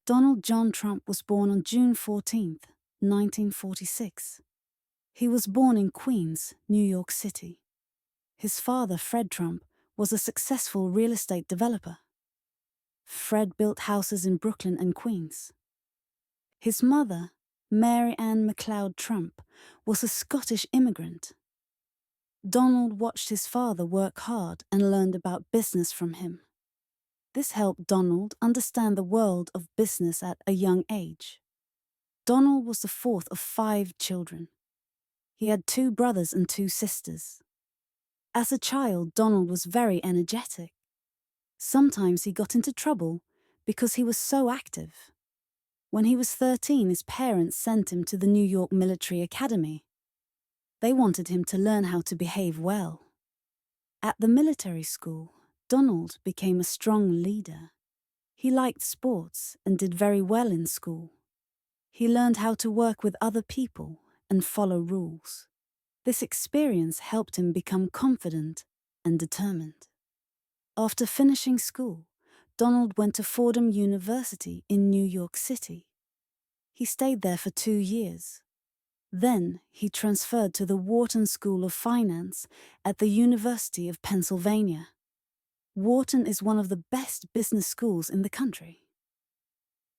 Donald John Trump was born on June 14, 1946. He was born in Queens, New York City. His father, Fred Trump, was a successful real estate developer. Fred built houses in Brooklyn and Queens. His mother, Mary Ann MacLeod Trump, was a Scottish immigrant. Donald watched his father work hard and learned about business from him. This helped Donald understand the world of business at a young age. Donald was the fourth of 5 children. He had 2 brothers and 2 sisters. As a child, Donald was very energetic. Sometimes he got into trouble because he was so active. When he was 13, his parents sent him to the New York Military Academy. They wanted him to learn how to behave well. At the military school, Donald became a strong leader. He liked sports and did very well in school. He learned how to work with other people and follow rules. This experience helped him become confident and determined. After finishing school, Donald went to Fordham University in New York City. He stayed there for 2 years. Then he transferred to the Wharton School of Finance at the University of Pennsylvania. Wharton is one of the best business schools in the country.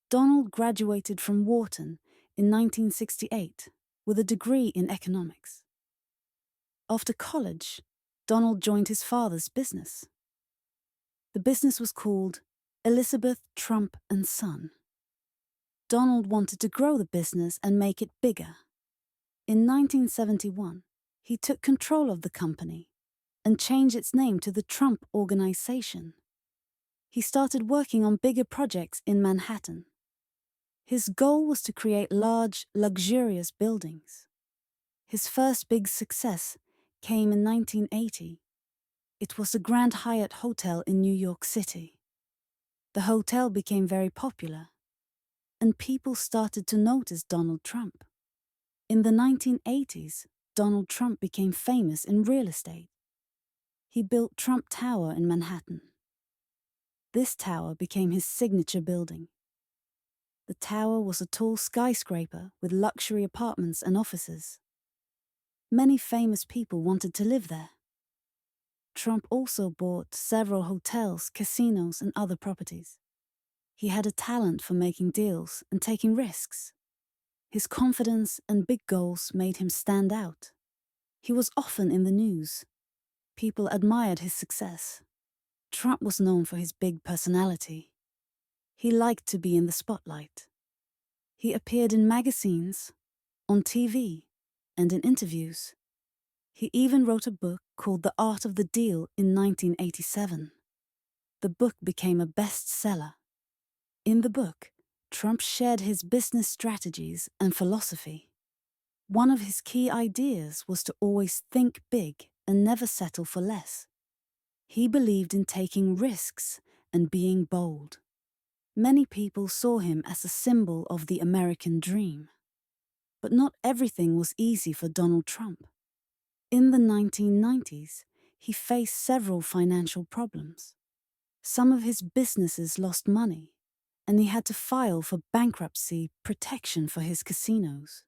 Donald graduated from Wharton in 1968 with a degree in economics. After college, Donald joined his father's business. The business was called Elizabeth Trump and Son. Donald wanted to grow the business and make it bigger. In 1971, he took control of the company and changed its name to the Trump Organization. He started working on bigger projects in Manhattan. His goal was to create large, luxurious buildings. His first big success came in 1980. It was the Grand Hyatt Hotel in New York City. The hotel became very popular, and people started to notice Donald Trump. In the 1980s, Donald Trump became famous in real estate. He built Trump Tower in Manhattan. This tower became his signature building. The tower was a tall skyscraper with luxury apartments and offices. Many famous people wanted to live there. Trump also bought several hotels, casinos, and other properties. He had a talent for making deals and taking risks. His confidence and big goals made him stand out. He was often in the news. People admired his success. Trump was known for his big personality. He liked to be in the spotlight. He appeared in magazines, on TV, and in interviews. He even wrote a book called The Art of the Deal in 1987. The book became a bestseller. In the book, Trump shared his business strategies and philosophy. One of his key ideas was to always think big and never settle for less. He believed in taking risks and being bold. Many people saw him as a symbol of the American dream. But not everything was easy for Donald Trump. In the 1990s, he faced several financial problems. Some of his businesses lost money, and he had to file for bankruptcy protection for his casinos.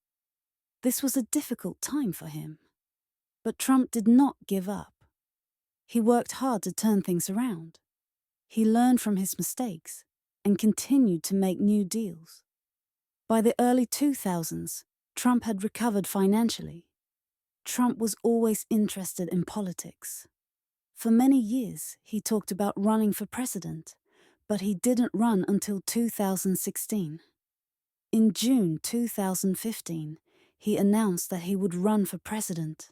This was a difficult time for him. But Trump did not give up. He worked hard to turn things around. He learned from his mistakes and continued to make new deals. By the early 2000s, Trump had recovered financially. Trump was always interested in politics. For many years, he talked about running for president, but he didn't run until 2016. In June 2015, he announced that he would run for president.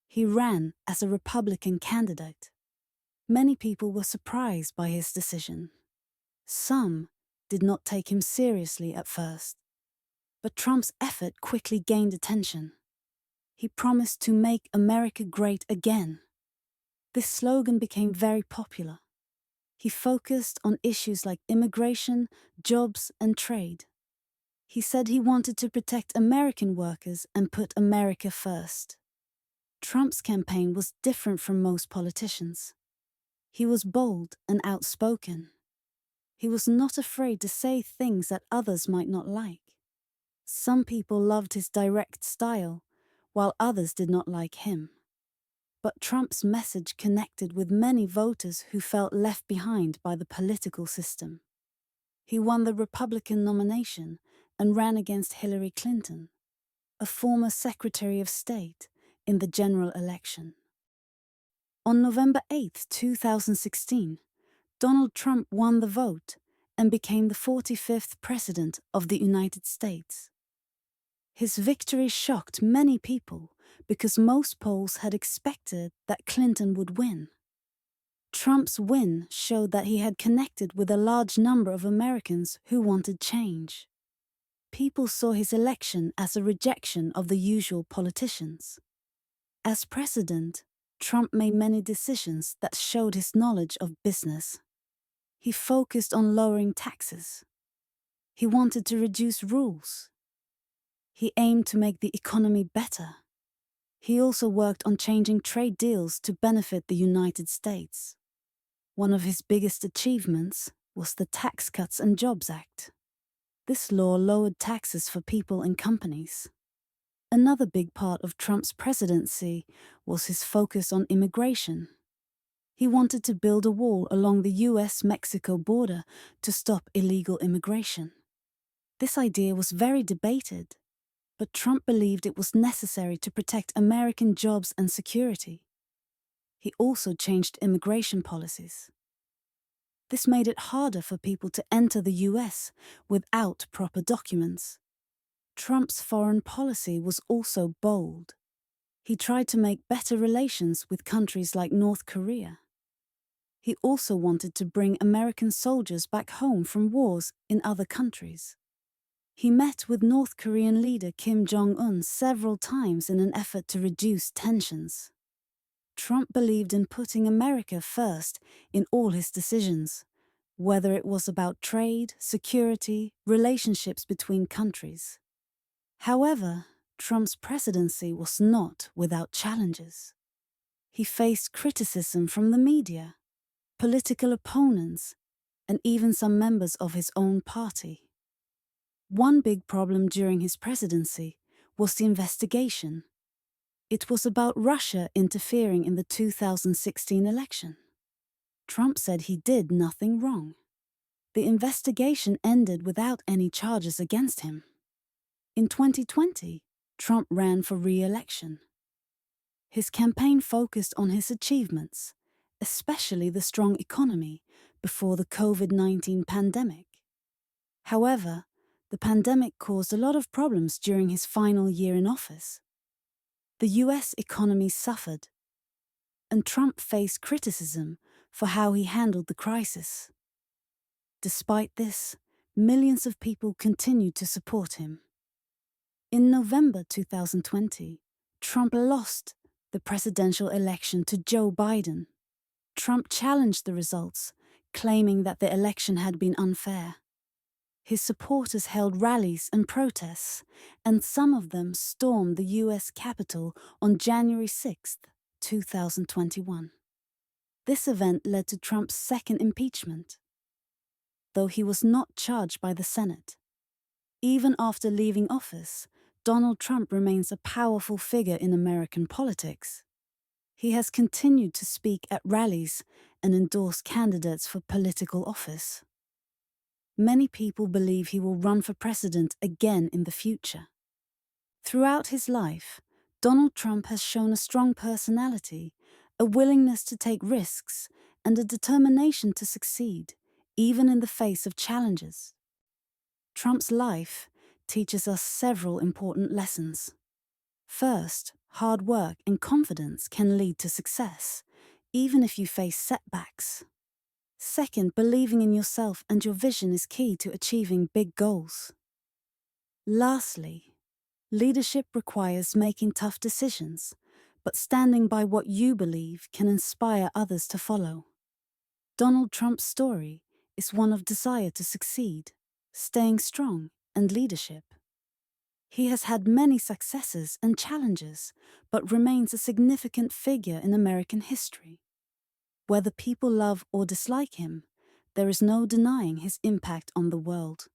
He ran as a Republican candidate. Many people were surprised by his decision. Some did not take him seriously at first. But Trump's effort quickly gained attention. He promised to make America great again. This slogan became very popular. He focused on issues like immigration, jobs, and trade. He said he wanted to protect American workers and put America first. Trump's campaign was different from most politicians. He was bold and outspoken. He was not afraid to say things that others might not like. Some people loved his direct style, while others did not like him. But Trump's message connected with many voters who felt left behind by the political system. He won the Republican nomination and ran against Hillary Clinton, a former Secretary of State, in the general election. On November 8, 2016, Donald Trump won the vote and became the 45th President of the United States. His victory shocked many people because most polls had expected that Clinton would win. Trump's win showed that he had connected with a large number of Americans who wanted change. People saw his election as a rejection of the usual politicians. As president, Trump made many decisions that showed his knowledge of business. He focused on lowering taxes. He wanted to reduce rules. He aimed to make the economy better. He also worked on changing trade deals to benefit the United States. One of his biggest achievements was the Tax Cuts and Jobs Act. This law lowered taxes for people and companies. Another big part of Trump's presidency was his focus on immigration. He wanted to build a wall along the US-Mexico border to stop illegal immigration. This idea was very debated, but Trump believed it was necessary to protect American jobs and security. He also changed immigration policies. This made it harder for people to enter the US without proper documents. Trump's foreign policy was also bold. He tried to make better relations with countries like North Korea. He also wanted to bring American soldiers back home from wars in other countries. He met with North Korean leader Kim Jong-un several times in an effort to reduce tensions. Trump believed in putting America first in all his decisions, whether it was about trade, security, relationships between countries. However, Trump's presidency was not without challenges. He faced criticism from the media, political opponents, and even some members of his own party. One big problem during his presidency was the investigation. It was about Russia interfering in the 2016 election. Trump said he did nothing wrong. The investigation ended without any charges against him. In 2020, Trump ran for re-election. His campaign focused on his achievements, especially the strong economy before the COVID-19 pandemic. However, the pandemic caused a lot of problems during his final year in office. The US economy suffered, and Trump faced criticism for how he handled the crisis. Despite this, millions of people continued to support him. In November 2020, Trump lost the presidential election to Joe Biden. Trump challenged the results, claiming that the election had been unfair. His supporters held rallies and protests, and some of them stormed the US Capitol on January 6, 2021. This event led to Trump's second impeachment, though he was not charged by the Senate. Even after leaving office, Donald Trump remains a powerful figure in American politics. He has continued to speak at rallies and endorse candidates for political office. Many people believe he will run for president again in the future. Throughout his life, Donald Trump has shown a strong personality, a willingness to take risks, and a determination to succeed, even in the face of challenges. Trump's life teaches us several important lessons. First, hard work and confidence can lead to success, even if you face setbacks. Second, believing in yourself and your vision is key to achieving big goals. Lastly, leadership requires making tough decisions, but standing by what you believe can inspire others to follow. Donald Trump's story is one of desire to succeed, staying strong, and leadership. He has had many successes and challenges, but remains a significant figure in American history. Whether people love or dislike him, there is no denying his impact on the world.